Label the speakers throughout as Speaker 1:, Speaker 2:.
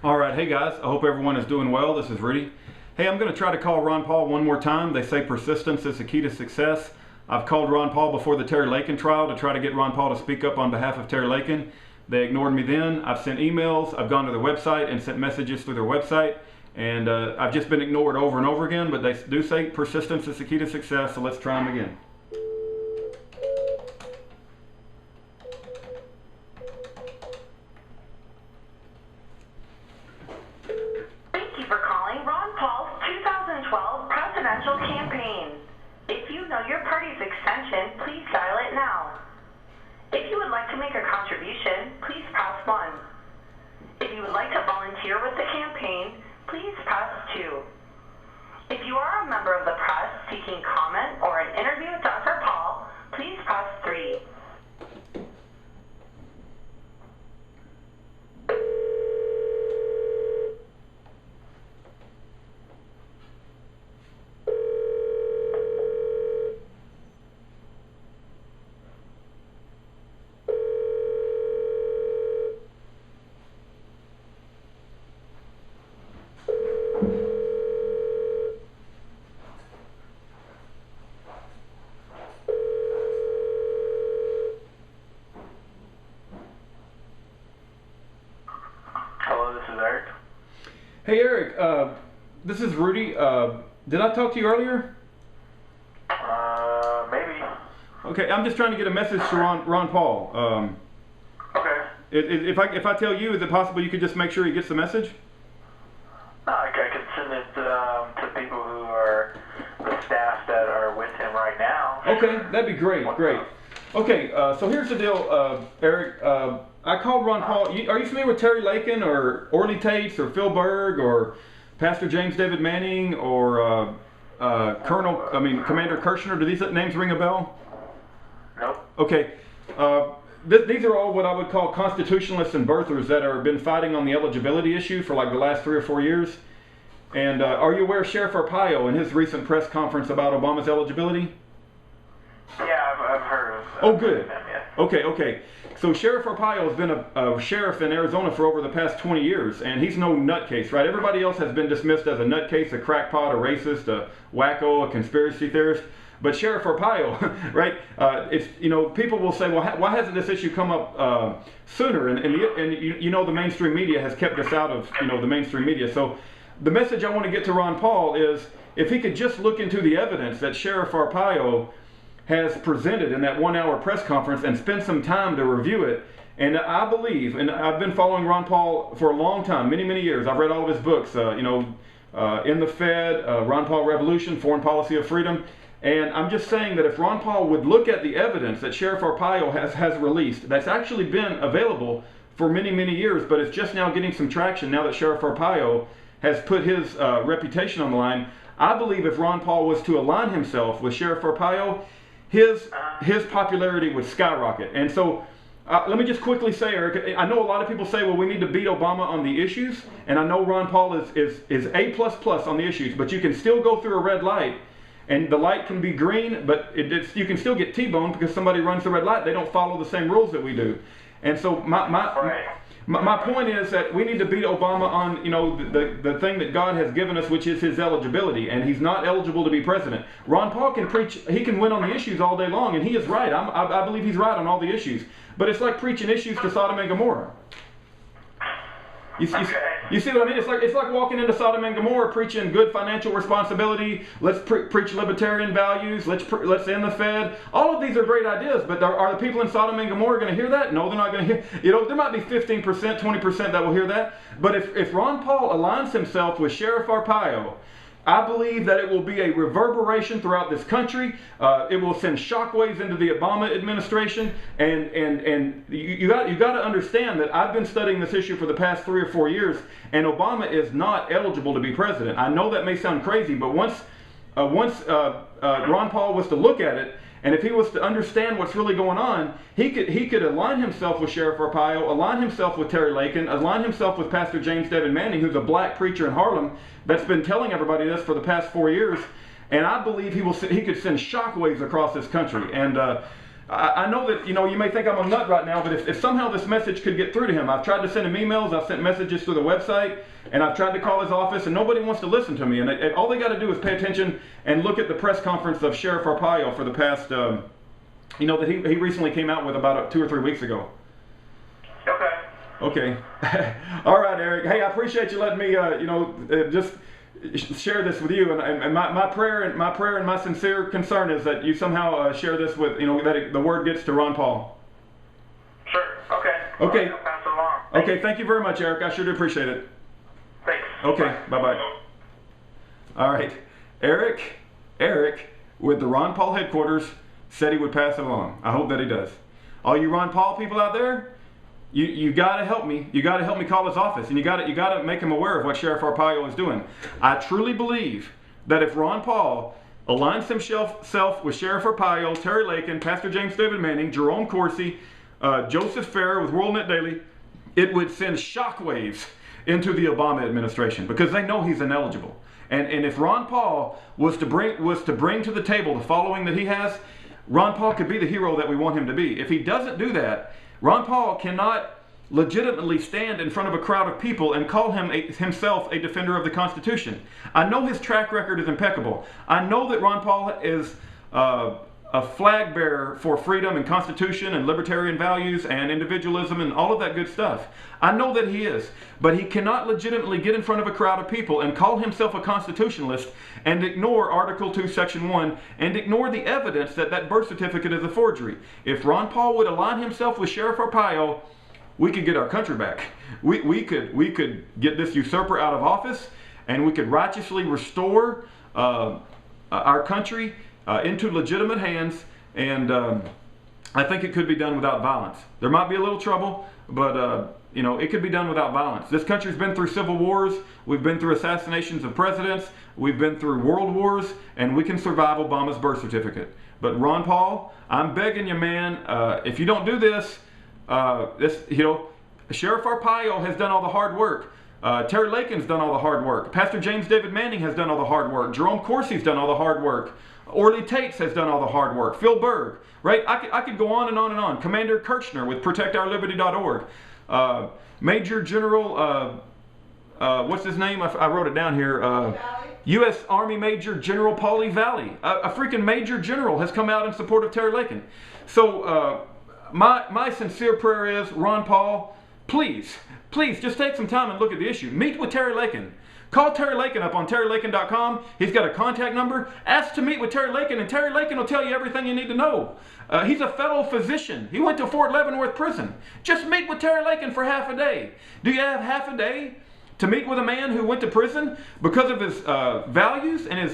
Speaker 1: All right, hey guys, I hope everyone is doing well. This is Rudy. Hey, I'm going to try to call Ron Paul one more time. They say persistence is the key to success. I've called Ron Paul before the Terry Lakin trial to try to get Ron Paul to speak up on behalf of Terry Lakin. They ignored me then. I've sent emails, I've gone to their website and sent messages through their website, and I've just been ignored over and over again, but they do say persistence is the key to success, so let's try them again.
Speaker 2: Thank you for calling Ron Paul's 2012 presidential campaign. If you know your party's extension, please dial it now. If you would like to make a contribution, please press 1. If you would like to volunteer with the campaign, please press 2. If you are a member of the press seeking comment or an interview with Dr. Paul, please press 3.
Speaker 3: Hello, this is Eric.
Speaker 1: Hey Eric, this is Rudy. Did I talk to you earlier?
Speaker 3: Maybe.
Speaker 1: Okay, I'm just trying to get a message to Ron Paul.
Speaker 3: Okay.
Speaker 1: If I tell you, is it possible you could just make sure he gets the message?
Speaker 3: I could send it to people who are the staff that are with him right now.
Speaker 1: Okay, that'd be great, great. Okay, so here's the deal, Eric. I called Ron Paul. Are you familiar with Terry Lakin or Orly Tates or Phil Berg or Pastor James David Manning or Commander Kirshner? Do these names ring a bell?
Speaker 3: Nope.
Speaker 1: Okay. These are all what I would call constitutionalists and birthers that have been fighting on the eligibility issue for like the last 3 or 4 years. And are you aware of Sheriff Arpaio and his recent press conference about Obama's eligibility?
Speaker 3: Yeah, I've heard of.
Speaker 1: Oh, good.
Speaker 3: Them, yeah.
Speaker 1: Okay. So Sheriff Arpaio has been a sheriff in Arizona for over the past 20 years, and he's no nutcase, right? Everybody else has been dismissed as a nutcase, a crackpot, a racist, a wacko, a conspiracy theorist. But Sheriff Arpaio, right? People will say, well, why hasn't this issue come up sooner? And the mainstream media has kept us out of the mainstream media. So the message I want to get to Ron Paul is if he could just look into the evidence that Sheriff Arpaio has presented in that 1-hour press conference and spend some time to review it. And I believe, and I've been following Ron Paul for a long time, many years. I've read all of his books, In the Fed, Ron Paul Revolution, Foreign Policy of Freedom. And I'm just saying that if Ron Paul would look at the evidence that Sheriff Arpaio has released, that's actually been available for many years, but it's just now getting some traction now that Sheriff Arpaio has put his reputation on the line. I believe if Ron Paul was to align himself with Sheriff Arpaio, his popularity would skyrocket. And so let me just quickly say, Eric, I know a lot of people say, well, we need to beat Obama on the issues, and I know Ron Paul is A++ on the issues, but you can still go through a red light, and the light can be green, but you can still get T-boned because somebody runs the red light. They don't follow the same rules that we do. And so my point is that we need to beat Obama on the thing that God has given us, which is his eligibility, and he's not eligible to be president. Ron Paul can preach, he can win on the issues all day long, and he is right. I believe he's right on all the issues. But it's like preaching issues to Sodom and Gomorrah. You see what I mean? It's like walking into Sodom and Gomorrah preaching good financial responsibility. Let's preach libertarian values. Let's end the Fed. All of these are great ideas, but are the people in Sodom and Gomorrah going to hear that? No, they're not going to hear. There might be 15%, 20% that will hear that. But if Ron Paul aligns himself with Sheriff Arpaio, I believe that it will be a reverberation throughout this country. It will send shockwaves into the Obama administration. And you got to understand that I've been studying this issue for the past 3 or 4 years, and Obama is not eligible to be president. I know that may sound crazy, but once Ron Paul was to look at it, and if he was to understand what's really going on, he could align himself with Sheriff Arpaio, align himself with Terry Lakin, align himself with Pastor James David Manning, who's a black preacher in Harlem that's been telling everybody this for the past 4 years. And I believe he could send shockwaves across this country. And I know that, you know, you may think I'm a nut right now, but if somehow this message could get through to him, I've tried to send him emails, I've sent messages through the website, and I've tried to call his office, and nobody wants to listen to me. And all they got to do is pay attention and look at the press conference of Sheriff Arpaio for the past, you know, that he recently came out with about 2 or 3 weeks ago. Okay. All right, Eric. Hey, I appreciate you letting me, you know, just share this with you. And my prayer and my sincere concern is that you somehow share this with, you know, that the word gets to Ron Paul.
Speaker 3: Sure. Okay.
Speaker 1: Okay.
Speaker 3: I'll pass it along.
Speaker 1: Okay. Thank you very much, Eric. I sure do appreciate it.
Speaker 3: Thanks.
Speaker 1: Okay. Bye-bye. All right. Eric, with the Ron Paul headquarters, said he would pass it along. I hope that he does. All you Ron Paul people out there, you got to help me. You got to help me call his office, and you got to make him aware of what Sheriff Arpaio is doing. I truly believe that if Ron Paul aligns himself with Sheriff Arpaio, Terry Lakin, Pastor James David Manning, Jerome Corsi, Joseph Farrer with WorldNet Daily, it would send shockwaves into the Obama administration because they know he's ineligible. And if Ron Paul was to bring to the table the following that he has, Ron Paul could be the hero that we want him to be. If he doesn't do that, Ron Paul cannot legitimately stand in front of a crowd of people and call himself a defender of the Constitution. I know his track record is impeccable. I know that Ron Paul is a flag bearer for freedom and Constitution and libertarian values and individualism and all of that good stuff. I know that he is, but he cannot legitimately get in front of a crowd of people and call himself a constitutionalist and ignore Article 2, Section 1 and ignore the evidence that that birth certificate is a forgery. If Ron Paul would align himself with Sheriff Arpaio, we could get our country back. We could get this usurper out of office, and we could righteously restore our country into legitimate hands, and I think it could be done without violence. There might be a little trouble, but you know, it could be done without violence. This country's been through civil wars, we've been through assassinations of presidents, we've been through world wars, and we can survive Obama's birth certificate. But Ron Paul, I'm begging you, man, if you don't do this, you know, Sheriff Arpaio has done all the hard work. Terry Lakin's done all the hard work. Pastor James David Manning has done all the hard work. Jerome Corsi's done all the hard work. Orly Tates has done all the hard work. Phil Berg, right? I could go on and on and on. Commander Kirchner with ProtectOurLiberty.org. Major General, what's his name? I wrote it down here. U.S. Army Major General Paulie Valley. A freaking major general has come out in support of Terry Lakin. So my sincere prayer is, Ron Paul, please just take some time and look at the issue. Meet with Terry Lakin. Call Terry Lakin up on terrylakin.com. He's got a contact number. Ask to meet with Terry Lakin, and Terry Lakin will tell you everything you need to know. He's a fellow physician. He went to Fort Leavenworth Prison. Just meet with Terry Lakin for half a day. Do you have half a day to meet with a man who went to prison because of his values and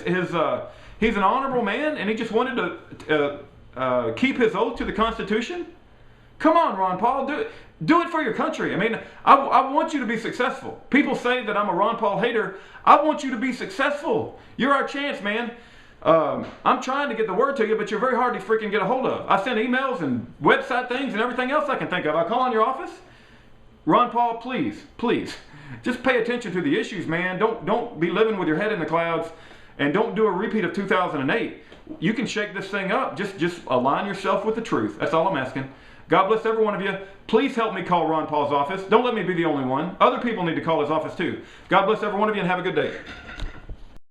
Speaker 1: he's an honorable man and he just wanted to keep his oath to the Constitution? Come on, Ron Paul, do it. Do it for your country. I mean, I want you to be successful. People say that I'm a Ron Paul hater. I want you to be successful. You're our chance, man. I'm trying to get the word to you, but you're very hard to freaking get a hold of. I send emails and website things and everything else I can think of. I call on your office. Ron Paul, please, just pay attention to the issues, man. Don't be living with your head in the clouds, and don't do a repeat of 2008. You can shake this thing up. Just align yourself with the truth. That's all I'm asking. God bless every one of you. Please help me call Ron Paul's office. Don't let me be the only one. Other people need to call his office too. God bless every one of you and have a good day.